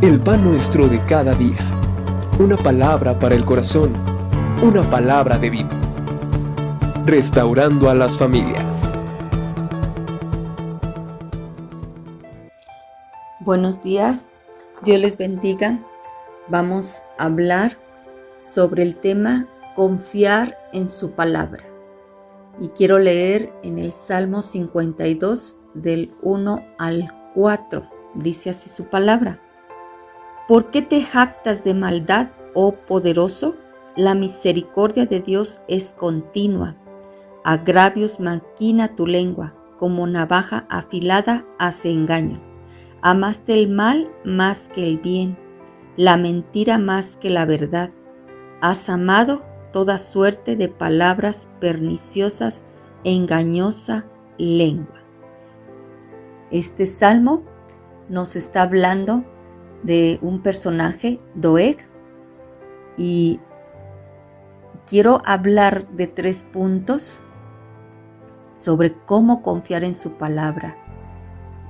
El pan nuestro de cada día. Una palabra para el corazón. Una palabra de vida. Restaurando a las familias. Buenos días, Dios les bendiga. Vamos a hablar sobre el tema confiar en su palabra. Y quiero leer en el Salmo 52 del 1 al 4. Dice así su palabra. ¿Por qué te jactas de maldad, oh poderoso? La misericordia de Dios es continua. Agravios maquina tu lengua, como navaja afilada hace engaño. Amaste el mal más que el bien, la mentira más que la verdad. Has amado toda suerte de palabras perniciosas, engañosa lengua. Este salmo nos está hablando de un personaje, Doeg, y quiero hablar de 3 puntos sobre cómo confiar en su palabra.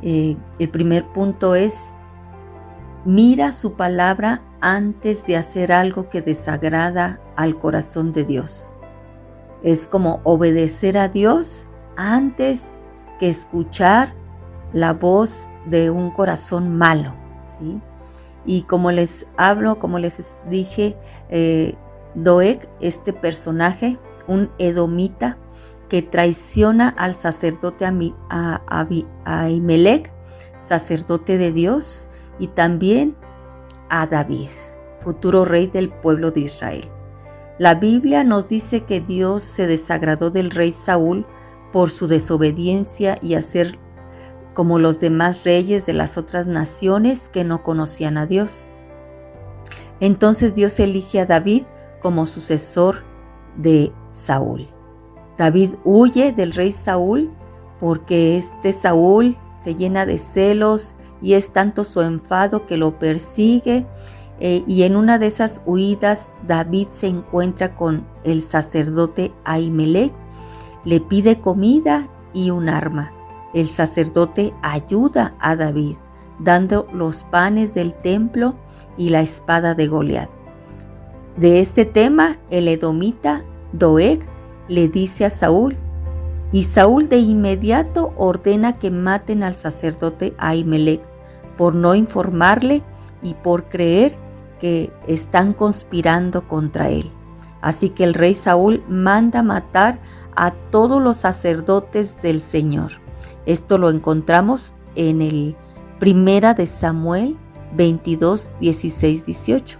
El primer punto es, mira su palabra antes de hacer algo que desagrada al corazón de Dios. Es como obedecer a Dios antes que escuchar la voz de un corazón malo, ¿sí? Y como les dije, Doeg, este personaje, un edomita que traiciona al sacerdote Ahimelech, sacerdote de Dios, y también a David, futuro rey del pueblo de Israel. La Biblia nos dice que Dios se desagradó del rey Saúl por su desobediencia y hacer como los demás reyes de las otras naciones que no conocían a Dios. Entonces Dios elige a David como sucesor de Saúl. David huye del rey Saúl porque este Saúl se llena de celos y es tanto su enfado que lo persigue, y en una de esas huidas David se encuentra con el sacerdote Ahimelech, le pide comida y un arma. El sacerdote ayuda a David, dando los panes del templo y la espada de Goliat. De este tema, el edomita Doeg le dice a Saúl, y Saúl de inmediato ordena que maten al sacerdote Ahimelech por no informarle y por creer que están conspirando contra él. Así que el rey Saúl manda matar a todos los sacerdotes del Señor. Esto lo encontramos en el 1 de Samuel 22, 16, 18,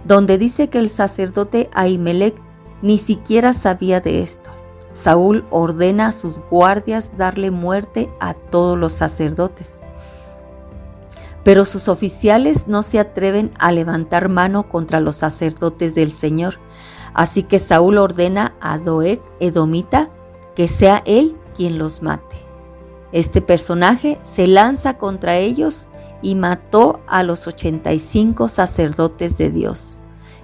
donde dice que el sacerdote Ahimelech ni siquiera sabía de esto. Saúl ordena a sus guardias darle muerte a todos los sacerdotes. Pero sus oficiales no se atreven a levantar mano contra los sacerdotes del Señor. Así que Saúl ordena a Doeg, edomita, que sea él quien los mate. Este personaje se lanza contra ellos y mató a los 85 sacerdotes de Dios,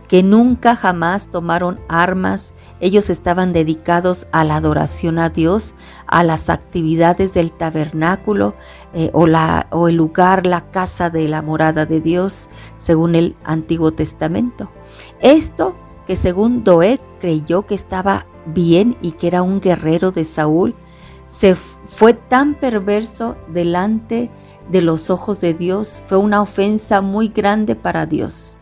que nunca jamás tomaron armas. Ellos estaban dedicados a la adoración a Dios, a las actividades del tabernáculo o el lugar, la casa de la morada de Dios, según el Antiguo Testamento. Esto que según Doeg creyó que estaba bien y que era un guerrero de Saúl, se fue tan perverso delante de los ojos de Dios, fue una ofensa muy grande para Dios.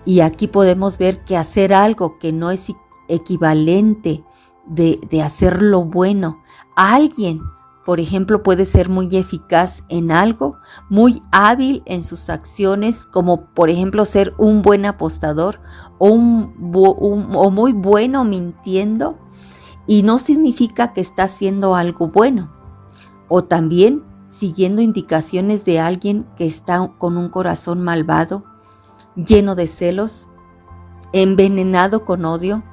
Y aquí podemos ver que hacer algo que no es equivalente de hacer lo bueno. Alguien, por ejemplo, puede ser muy eficaz en algo, muy hábil en sus acciones, como por ejemplo ser un buen apostador o muy bueno mintiendo, y no significa que está haciendo algo bueno. O también siguiendo indicaciones de alguien que está con un corazón malvado, lleno de celos, envenenado con odio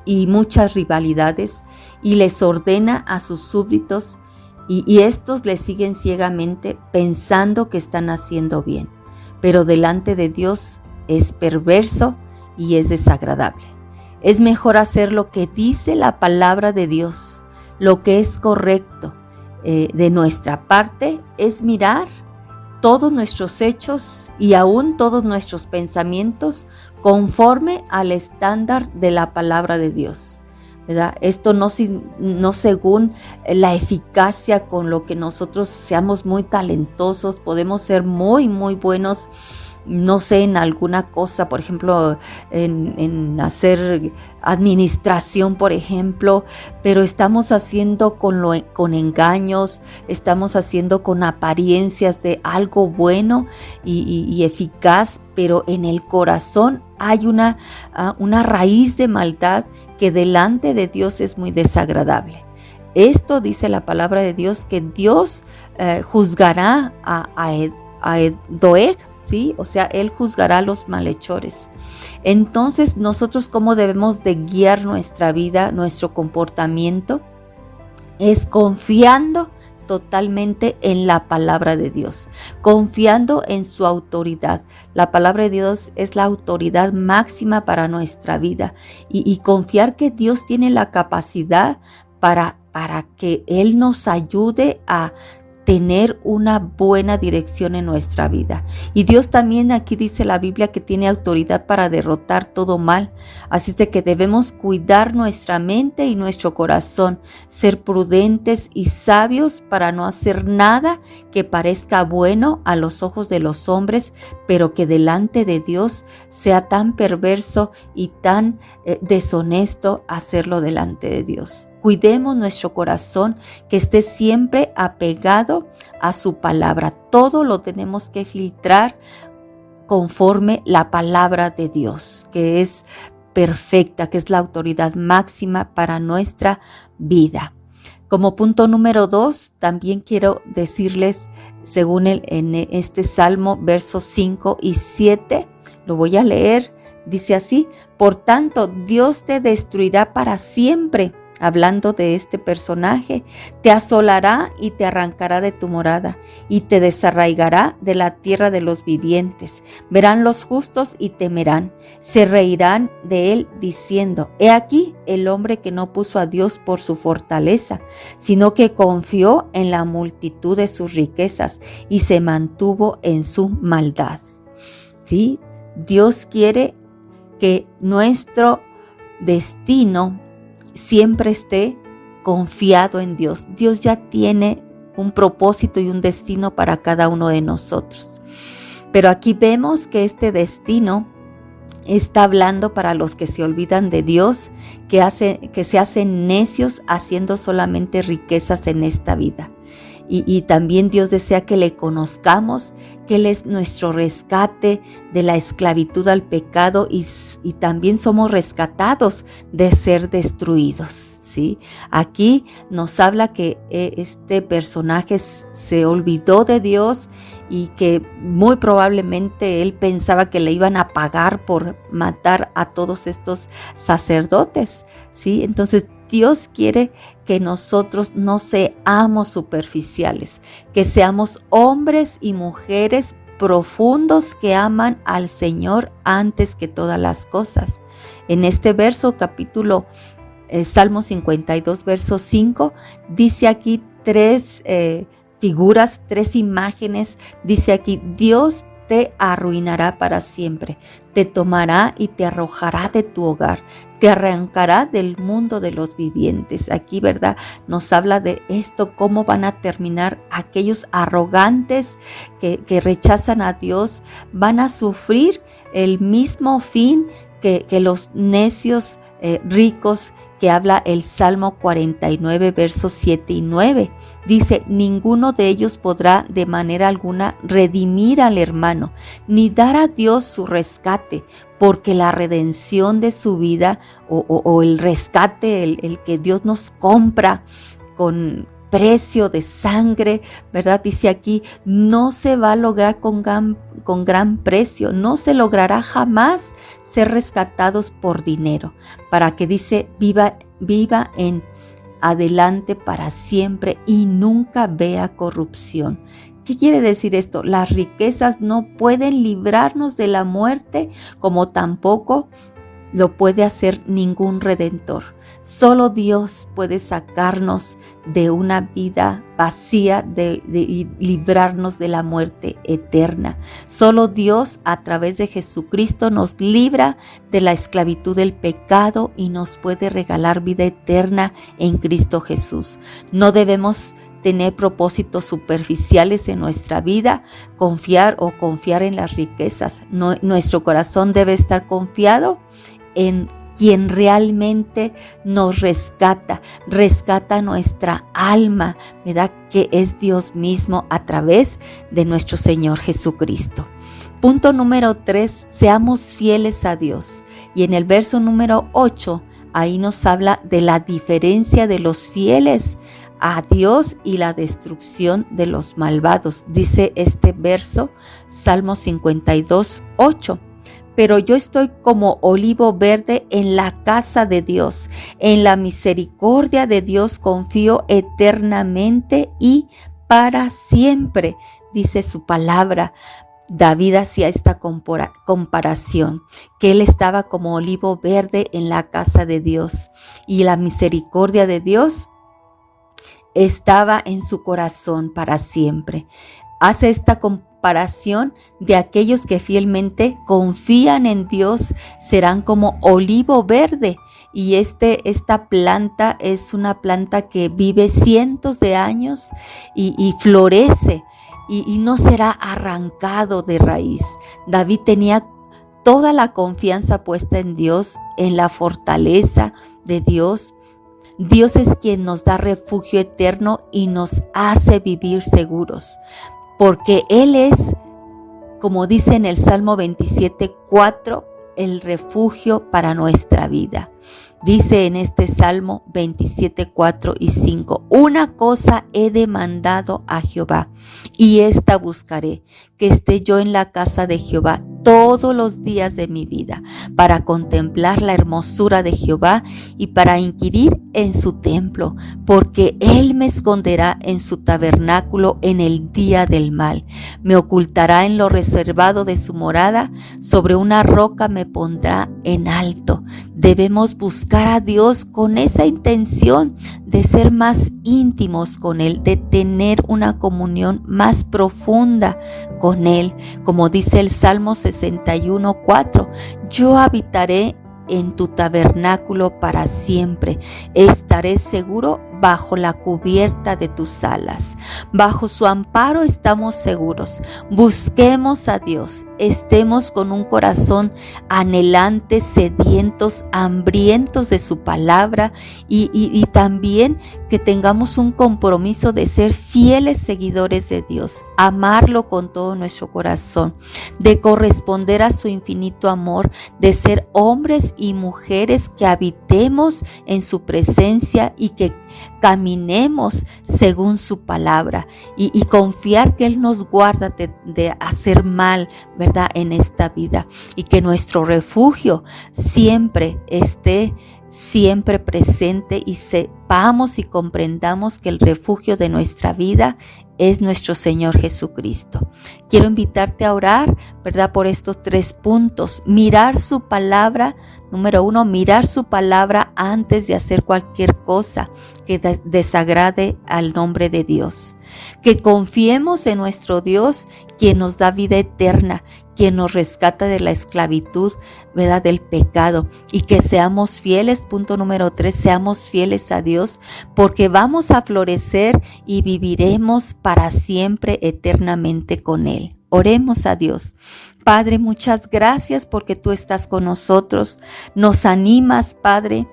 y muchas rivalidades, y les ordena a sus súbditos, y estos le siguen ciegamente pensando que están haciendo bien, pero delante de Dios es perverso y es desagradable. Es mejor hacer lo que dice la palabra de Dios, lo que es correcto. De nuestra parte es mirar todos nuestros hechos y aún todos nuestros pensamientos conforme al estándar de la palabra de Dios, ¿verdad? Esto no según la eficacia con lo que nosotros seamos muy talentosos, podemos ser muy, muy buenos, no sé, en alguna cosa, por ejemplo, en hacer administración, por ejemplo, pero estamos haciendo con engaños, estamos haciendo con apariencias de algo bueno y eficaz, pero en el corazón hay una raíz de maldad que delante de Dios es muy desagradable. Esto dice la palabra de Dios, que Dios juzgará a Doeg, ¿sí? O sea, Él juzgará a los malhechores. Entonces, nosotros, ¿cómo debemos de guiar nuestra vida, nuestro comportamiento? Es confiando totalmente en la palabra de Dios, confiando en su autoridad. La palabra de Dios es la autoridad máxima para nuestra vida y confiar que Dios tiene la capacidad para que Él nos ayude a tener una buena dirección en nuestra vida. Y Dios también, aquí dice la Biblia, que tiene autoridad para derrotar todo mal. Así es de que debemos cuidar nuestra mente y nuestro corazón, ser prudentes y sabios para no hacer nada que parezca bueno a los ojos de los hombres, pero que delante de Dios sea tan perverso y tan deshonesto hacerlo delante de Dios. Cuidemos nuestro corazón, que esté siempre apegado a su palabra. Todo lo tenemos que filtrar conforme la palabra de Dios, que es perfecta, que es la autoridad máxima para nuestra vida. Como punto número 2, también quiero decirles, según en este Salmo, versos 5 y 7, lo voy a leer, dice así: por tanto, Dios te destruirá para siempre. Hablando de este personaje, te asolará y te arrancará de tu morada y te desarraigará de la tierra de los vivientes. Verán los justos y temerán, se reirán de él diciendo: he aquí el hombre que no puso a Dios por su fortaleza, sino que confió en la multitud de sus riquezas y se mantuvo en su maldad. ¿Sí? Dios quiere que nuestro destino siempre esté confiado en Dios. Dios ya tiene un propósito y un destino para cada uno de nosotros. Pero aquí vemos que este destino está hablando para los que se olvidan de Dios, que se hacen necios haciendo solamente riquezas en esta vida. Y también Dios desea que le conozcamos, que Él es nuestro rescate de la esclavitud al pecado y también somos rescatados de ser destruidos, ¿sí? Aquí nos habla que este personaje se olvidó de Dios y que muy probablemente él pensaba que le iban a pagar por matar a todos estos sacerdotes, ¿sí? Entonces Dios quiere que nosotros no seamos superficiales, que seamos hombres y mujeres profundos que aman al Señor antes que todas las cosas. En este verso, capítulo Salmo 52, verso 5, dice aquí tres figuras, tres imágenes. Dice aquí: Dios te arruinará para siempre, te tomará y te arrojará de tu hogar, te arrancará del mundo de los vivientes. Aquí, ¿verdad? Nos habla de esto, cómo van a terminar aquellos arrogantes que rechazan a Dios, van a sufrir el mismo fin que los necios ricos que habla el Salmo 49, versos 7 y 9. Dice: ninguno de ellos podrá de manera alguna redimir al hermano, ni dar a Dios su rescate, porque la redención de su vida o el rescate, el que Dios nos compra con precio de sangre, ¿verdad? Dice aquí, no se va a lograr con gran precio, no se logrará jamás ser rescatados por dinero, para que dice viva en adelante para siempre y nunca vea corrupción. ¿Qué quiere decir esto? Las riquezas no pueden librarnos de la muerte, como tampoco lo puede hacer ningún redentor. Solo Dios puede sacarnos de una vida vacía y librarnos de la muerte eterna. Solo Dios a través de Jesucristo nos libra de la esclavitud del pecado y nos puede regalar vida eterna en Cristo Jesús. No debemos tener propósitos superficiales en nuestra vida, confiar en las riquezas. Nuestro corazón debe estar confiado en quien realmente nos rescata nuestra alma, ¿verdad? Que es Dios mismo a través de nuestro Señor Jesucristo. Punto número 3, seamos fieles a Dios. Y en el verso número 8, ahí nos habla de la diferencia de los fieles a Dios y la destrucción de los malvados. Dice este verso, Salmo 52, 8. Pero yo estoy como olivo verde en la casa de Dios. En la misericordia de Dios confío eternamente y para siempre, dice su palabra. David hacía esta comparación, que él estaba como olivo verde en la casa de Dios y la misericordia de Dios estaba en su corazón para siempre. Hace esta comparación de aquellos que fielmente confían en Dios, serán como olivo verde. Y esta planta es una planta que vive cientos de años y florece y no será arrancado de raíz. David tenía toda la confianza puesta en Dios, en la fortaleza de Dios. Dios es quien nos da refugio eterno y nos hace vivir seguros, porque Él es, como dice en el Salmo 27:4, el refugio para nuestra vida. Dice en este Salmo 27:4 y 5, una cosa he demandado a Jehová, y esta buscaré, que esté yo en la casa de Jehová todos los días de mi vida, para contemplar la hermosura de Jehová y para inquirir en su templo, porque Él me esconderá en su tabernáculo en el día del mal, me ocultará en lo reservado de su morada, sobre una roca me pondrá en alto. Debemos buscar a Dios con esa intención de ser más íntimos con Él, de tener una comunión más profunda con Él, como dice el Salmo 61:4, yo habitaré en tu tabernáculo para siempre, estaré seguro bajo la cubierta de tus alas. Bajo su amparo estamos seguros. Busquemos a Dios, estemos con un corazón anhelante, sedientos, hambrientos de su palabra y también que tengamos un compromiso de ser fieles seguidores de Dios, amarlo con todo nuestro corazón, de corresponder a su infinito amor, de ser hombres y mujeres que habitemos en su presencia y que caminemos según su palabra y confiar que Él nos guarda de hacer mal, ¿verdad? En esta vida, y que nuestro refugio siempre esté siempre presente y sepamos y comprendamos que el refugio de nuestra vida es nuestro Señor Jesucristo. Quiero invitarte a orar, ¿verdad? Por estos 3 puntos. Mirar su palabra. Número 1, mirar su palabra antes de hacer cualquier cosa que desagrade al nombre de Dios. Que confiemos en nuestro Dios, quien nos da vida eterna, quien nos rescata de la esclavitud, ¿verdad? Del pecado, y que seamos fieles. Punto número 3, seamos fieles a Dios, porque vamos a florecer y viviremos para siempre eternamente con Él. Oremos a Dios. Padre, muchas gracias porque tú estás con nosotros. Nos animas, Padre,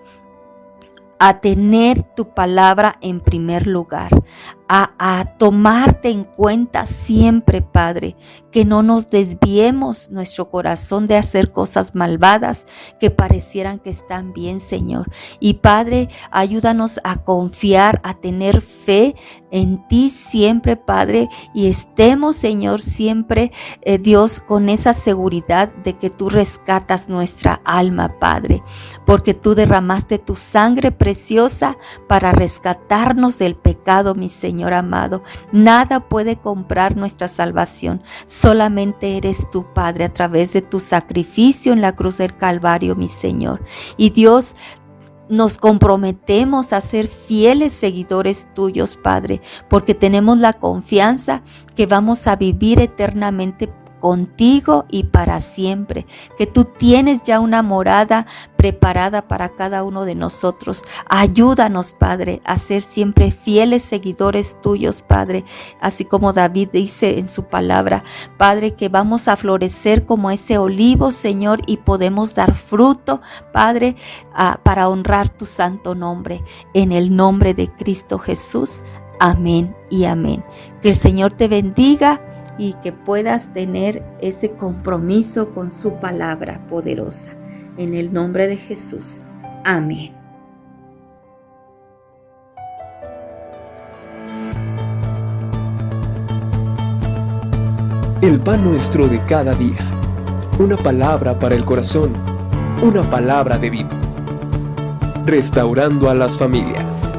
a tener tu palabra en primer lugar, a tomarte en cuenta siempre, Padre, que no nos desviemos nuestro corazón de hacer cosas malvadas que parecieran que están bien, Señor. Y Padre, ayúdanos a confiar, a tener fe en ti siempre, Padre, y estemos, Señor, siempre, Dios, con esa seguridad de que tú rescatas nuestra alma, Padre, porque tú derramaste tu sangre preciosa para rescatarnos del pecado, mi Señor amado. Nada puede comprar nuestra salvación. Solamente eres tú, Padre, a través de tu sacrificio en la cruz del Calvario, mi Señor. Y Dios, nos comprometemos a ser fieles seguidores tuyos, Padre, porque tenemos la confianza que vamos a vivir eternamente contigo y para siempre, que tú tienes ya una morada preparada para cada uno de nosotros. Ayúdanos, Padre, a ser siempre fieles seguidores tuyos, Padre, así como David dice en su palabra, Padre, que vamos a florecer como ese olivo, Señor, y podemos dar fruto, Padre, para honrar tu santo nombre, en el nombre de Cristo Jesús. Amén y amén. Que el Señor te bendiga y que puedas tener ese compromiso con su palabra poderosa. En el nombre de Jesús. Amén. El pan nuestro de cada día. Una palabra para el corazón. Una palabra de vida. Restaurando a las familias.